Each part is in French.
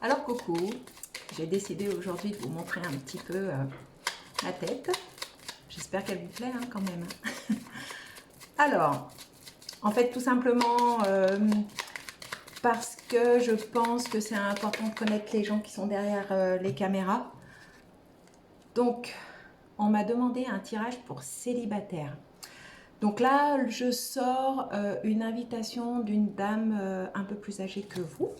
Alors coucou, j'ai décidé aujourd'hui de vous montrer un petit peu ma tête. J'espère qu'elle vous plaît quand même. Alors, en fait tout simplement parce que je pense que c'est important de connaître les gens qui sont derrière les caméras. Donc, on m'a demandé un tirage pour célibataire. Donc là, je sors une invitation d'une dame un peu plus âgée que vous.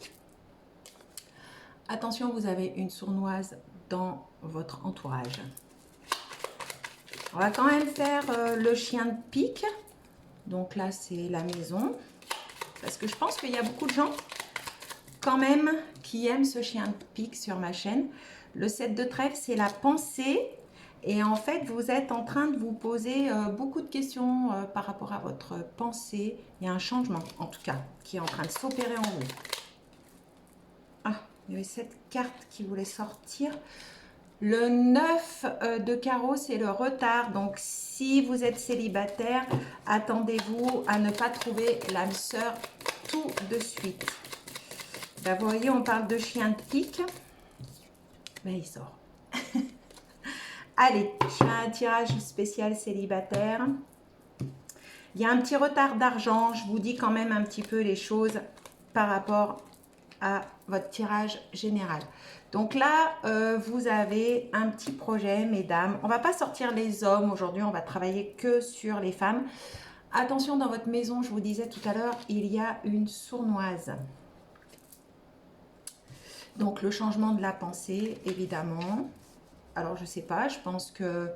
Attention, vous avez une sournoise dans votre entourage. On va quand même faire le chien de pique. Donc là, c'est la maison. Parce que je pense qu'il y a beaucoup de gens quand même qui aiment ce chien de pique sur ma chaîne. Le 7 de trèfle, c'est la pensée. Et en fait, vous êtes en train de vous poser beaucoup de questions par rapport à votre pensée. Il y a un changement, en tout cas, qui est en train de s'opérer en vous. Ah, il y avait cette carte qui voulait sortir. Le 9 de carreau, c'est le retard. Donc, si vous êtes célibataire, attendez-vous à ne pas trouver l'âme sœur tout de suite. Ben, vous voyez, on parle de chien de pique. Ben, il sort. Allez, je fais un tirage spécial célibataire. Il y a un petit retard d'argent. Je vous dis quand même un petit peu les choses par rapport à votre tirage général. Donc là, vous avez un petit projet, mesdames. On va pas sortir les hommes aujourd'hui, on va travailler que sur les femmes. Attention, dans votre maison, je vous disais tout à l'heure, il y a une sournoise. Donc le changement de la pensée, évidemment. Alors je sais pas, je pense que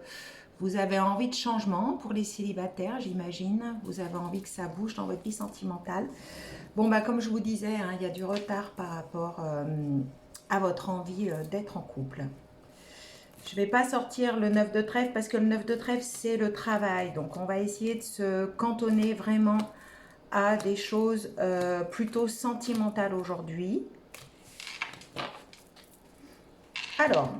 vous avez envie de changement pour les célibataires, j'imagine. Vous avez envie que ça bouge dans votre vie sentimentale. Bon, bah, comme je vous disais, il y a du retard par rapport à votre envie d'être en couple. Je ne vais pas sortir le 9 de trèfle parce que le 9 de trèfle, c'est le travail. Donc, on va essayer de se cantonner vraiment à des choses plutôt sentimentales aujourd'hui. Alors,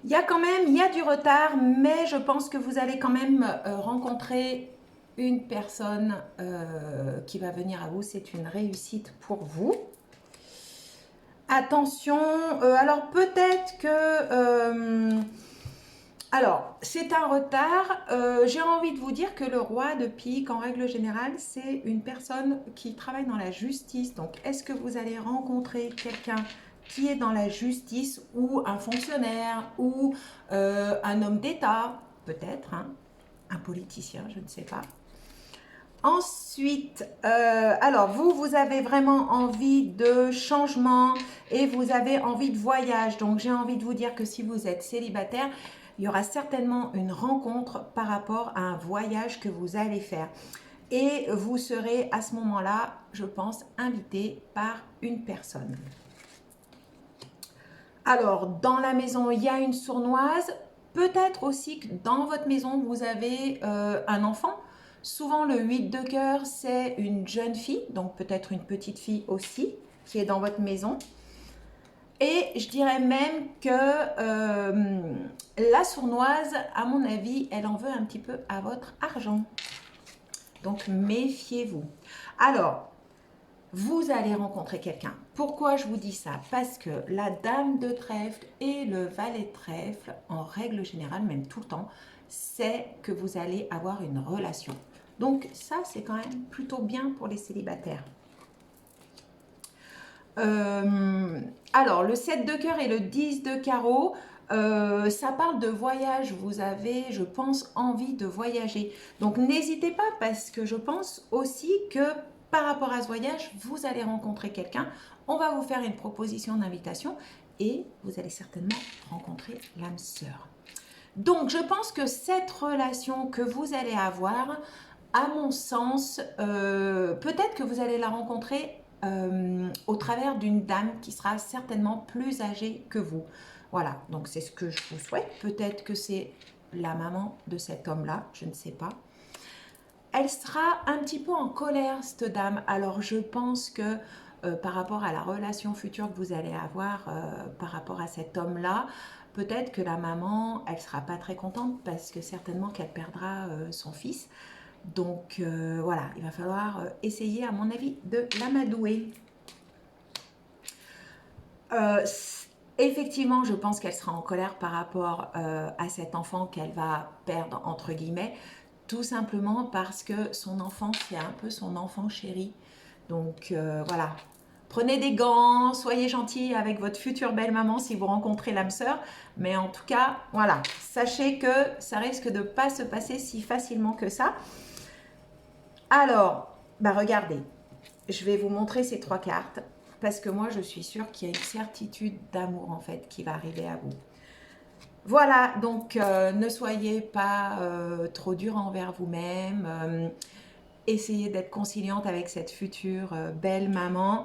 il y a du retard, mais je pense que vous allez quand même rencontrer une personne qui va venir à vous. C'est une réussite pour vous. Attention, alors peut-être que... alors, c'est un retard. J'ai envie de vous dire que le roi de pique, en règle générale, c'est une personne qui travaille dans la justice. Donc, est-ce que vous allez rencontrer quelqu'un qui est dans la justice ou un fonctionnaire ou un homme d'État, peut-être, un politicien, je ne sais pas. Ensuite, alors vous avez vraiment envie de changement et vous avez envie de voyage. Donc, j'ai envie de vous dire que si vous êtes célibataire, il y aura certainement une rencontre par rapport à un voyage que vous allez faire. Et vous serez à ce moment-là, je pense, invité par une personne. Alors, dans la maison, il y a une sournoise. Peut-être aussi que dans votre maison, vous avez un enfant. Souvent, le 8 de cœur, c'est une jeune fille, donc peut-être une petite fille aussi, qui est dans votre maison. Et je dirais même que la sournoise, à mon avis, elle en veut un petit peu à votre argent. Donc, méfiez-vous. Alors, vous allez rencontrer quelqu'un. Pourquoi je vous dis ça? Parce que la dame de trèfle et le valet de trèfle, en règle générale, même tout le temps, c'est que vous allez avoir une relation. Donc ça, c'est quand même plutôt bien pour les célibataires. Alors, le 7 de cœur et le 10 de carreau, ça parle de voyage. Vous avez, je pense, envie de voyager. Donc, n'hésitez pas parce que je pense aussi que par rapport à ce voyage, vous allez rencontrer quelqu'un. On va vous faire une proposition d'invitation et vous allez certainement rencontrer l'âme sœur. Donc, je pense que cette relation que vous allez avoir, à mon sens, peut-être que vous allez la rencontrer au travers d'une dame qui sera certainement plus âgée que vous. Voilà, donc c'est ce que je vous souhaite. Peut-être que c'est la maman de cet homme-là, je ne sais pas. Elle sera un petit peu en colère, cette dame. Alors, je pense que par rapport à la relation future que vous allez avoir par rapport à cet homme-là, peut-être que la maman, elle ne sera pas très contente parce que certainement qu'elle perdra son fils. Donc voilà, il va falloir essayer, à mon avis, de l'amadouer. Effectivement, je pense qu'elle sera en colère par rapport à cet enfant qu'elle va perdre, entre guillemets, tout simplement parce que son enfant, c'est un peu son enfant chéri. Donc voilà, prenez des gants, soyez gentils avec votre future belle-maman si vous rencontrez l'âme sœur. Mais en tout cas, voilà, sachez que ça risque de ne pas se passer si facilement que ça. Alors, bah regardez, je vais vous montrer ces 3 cartes parce que moi, je suis sûre qu'il y a une certitude d'amour en fait qui va arriver à vous. Voilà, donc ne soyez pas trop dur envers vous-même. Essayez d'être conciliante avec cette future belle maman.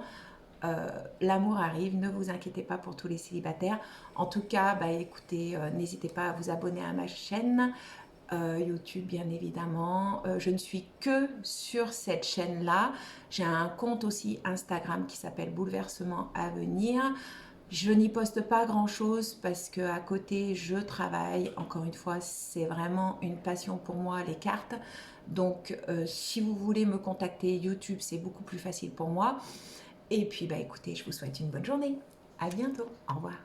L'amour arrive, ne vous inquiétez pas pour tous les célibataires. En tout cas, bah, écoutez, n'hésitez pas à vous abonner à ma chaîne. YouTube bien évidemment. Je ne suis que sur cette chaîne-là. J'ai un compte aussi Instagram qui s'appelle Bouleversement à venir. Je n'y poste pas grand-chose parce que à côté je travaille. Encore une fois, c'est vraiment une passion pour moi les cartes. Donc si vous voulez me contacter YouTube, c'est beaucoup plus facile pour moi. Et puis bah écoutez, je vous souhaite une bonne journée. À bientôt. Au revoir.